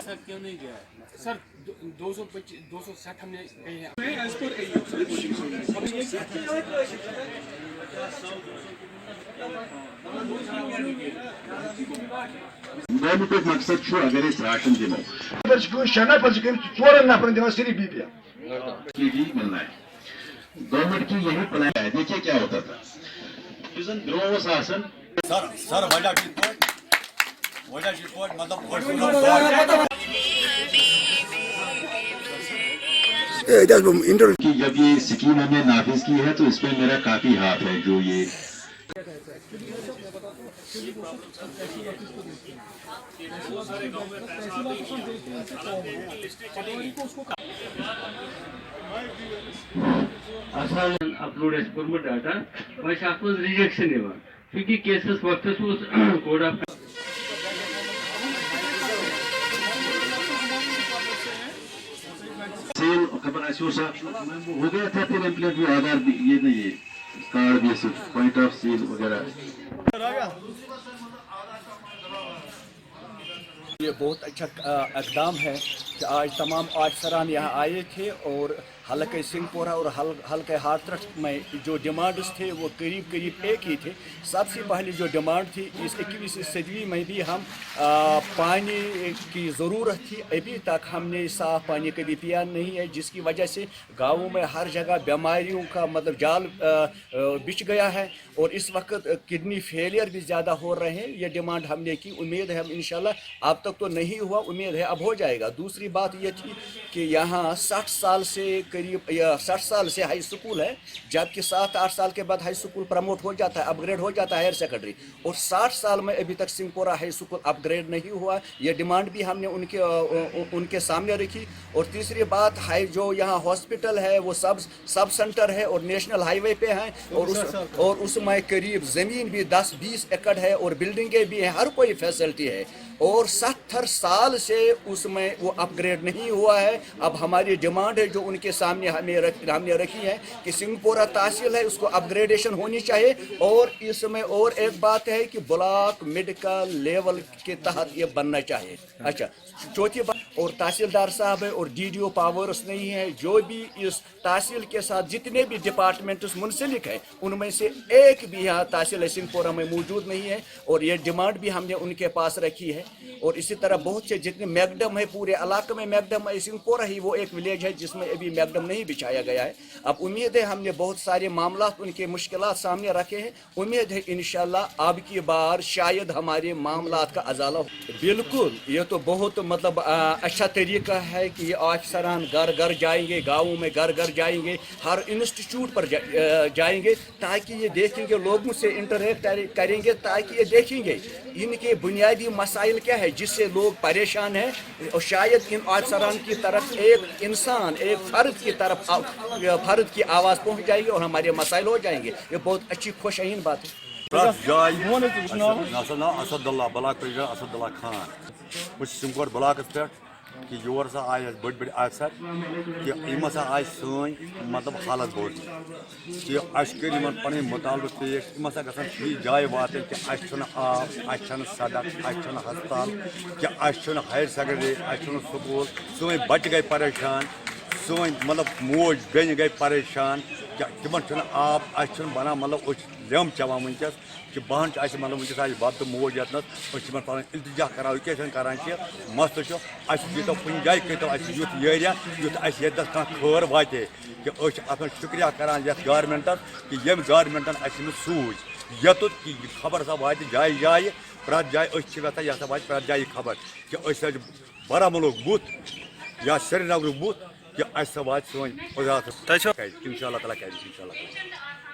سر کیوں نہیں گیا سر 260 ہم نے کہے ہیں گورنمنٹ مقصد اگر راشن دمو 6 نفر 4 نفرن دِوان صرف بی پی ملنا ہے گورنمنٹ کی یہی پلان ہے. دیکھیے کیا ہوتا تھا برو آسان سر وجہ مطلب کہ جب یہ اسکیم ہم نے نافذ کی ہے تو اس میں میرا کافی ہاتھ ہے. جو یہ اپلوڈ کورمت ڈاٹا ات من ریجیکشن چونکہ کیسس وقت کوڈ آف سیل خبر ہو گیا تھا پھر امپلیٹ بھی آدھار بھی یہ نہیں ہے کارڈ بھی پوائنٹ آف سیل وغیرہ. یہ بہت اچھا اقدام ہے کہ آج تمام افسران یہاں آئے تھے اور حلقہ سنگھ پورہ اور حلقہ ہاتھرس میں جو ڈیمانڈز تھے وہ قریب ایک ہی تھے. سب سے پہلی جو ڈیمانڈ تھی اس 21ویں صدی میں بھی ہم پانی کی ضرورت تھی. ابھی تک ہم نے صاف پانی کبھی پیا نہیں ہے جس کی وجہ سے گاؤں میں ہر جگہ بیماریوں کا مطلب جال بچھ گیا ہے اور اس وقت کڈنی فیلئر بھی زیادہ ہو رہے ہیں. یہ ڈیمانڈ ہم نے کی, امید ہے ہم انشاءاللہ اب تک تو نہیں ہوا, امید ہے اب ہو جائے گا. دوسری بات یہ تھی کہ یہاں 60 سال سے قریب 60 سال سے ہائی اسکول ہے, جبکہ 7-8 سال کے بعد ہائی اسکول پروموٹ ہو جاتا ہے, اپ گریڈ ہو جاتا ہے ہائر سیکنڈری, اور 60 سال میں ابھی تک سنگھ پورہ ہائی اسکول اپ گریڈ نہیں ہوا. یہ ڈیمانڈ بھی ہم نے ان کے سامنے رکھی. اور تیسری بات جو یہاں ہاسپٹل ہے وہ سب سینٹر ہے اور نیشنل ہائی وے پہ ہیں اور اس میں قریب زمین بھی 10-20 ایکڑ ہے اور بلڈنگیں بھی ہیں, ہر کوئی فیسلٹی ہے, اور 70 سال سے اس میں وہ اپ گریڈ نہیں ہوا ہے. اب ہماری ڈیمانڈ ہے جو ان کے سامنے ہم نے رکھی ہے کہ سنگھ پورہ تحصیل ہے اس کو اپ گریڈیشن ہونی چاہیے, اور اس میں اور ایک بات ہے کہ بلاک میڈیکل لیول کے تحت یہ بننا چاہیے. اچھا, چوتھی بات, اور تحصیلدار صاحب ہے اور DDO پاورس نہیں ہے. جو بھی اس تحصیل کے ساتھ جتنے بھی ڈپارٹمنٹس منسلک ہیں ان میں سے ایک بھی یہاں تحصیل سنگھ پورہ میں موجود نہیں ہے, اور یہ ڈیمانڈ بھی ہم نے ان کے پاس رکھی ہے. اور اسی طرح بہت سے جتنے میکڈم ہے پورے علاقے میں میکڈم ہے, سنگھ پورہ ہی وہ ایک ولیج ہے جس میں ابھی میکڈم نہیں بچھایا گیا ہے. اب امید ہے ہم نے بہت سارے معاملات ان کے مشکلات سامنے رکھے ہیں, امید ہے انشاءاللہ اب کی بار شاید ہمارے معاملات کا ازالہ ہو. بالکل, یہ تو بہت مطلب اچھا طریقہ ہے کہ یہ افسران گھر گھر جائیں گے, گاؤں میں گھر گھر جائیں گے, ہر انسٹیٹیوٹ پر جائیں گے تاکہ یہ دیکھیں گے, لوگوں سے انٹریکٹ کریں گے تاکہ یہ دیکھیں گے ان کے بنیادی مسائل کیا ہے جس سے لوگ پریشان ہیں, اور شاید ان افسران کی طرف ایک انسان ایک فرد کی آواز پہنچ جائے گی اور ہمارے مسائل ہو جائیں گے. یہ بہت اچھی خوشائن بات ہے. اسد اللہ بلاک پریزیڈنٹ اسد اللہ خان بہت سنگھ پور بلاکس پہ کہ یور سا آئے بڑ افسر کہ یم ہسا آئے سن مطلب حالت بوزن کہ اس کر پن مطالبہ پیش, یم ہسا گھن فی جائے واتن کہ اس آب, اس سڑک, اس ہسپتال, کہ اس ہائر سیکنڈری, اس سکول, سن بچہ گئی پریشان, سن مطلب موج بین گئی پریشان کہ تمن آب, اس بنان مطلب لیم چوان ونکس کہ بہان مطلب ونکس آج وقت موج یتنس پن التجا کران کران مسئلہ دیتو کن جائیں کرتو یوت ایریا یوت یتس خیر واتے کہ ات شکریہ کران یتھ گورمنٹس کہ یم گورمنٹن سوچ یوت کہ خبر سا وات جائے جائے پریت جائے یژھان یہ وات پریت جائے خبر کہ بارہمولہ بت یا سری نگر بت کہ سا وات سن وزارت انشاء اللہ تعالیٰ کر انشاء اللہ.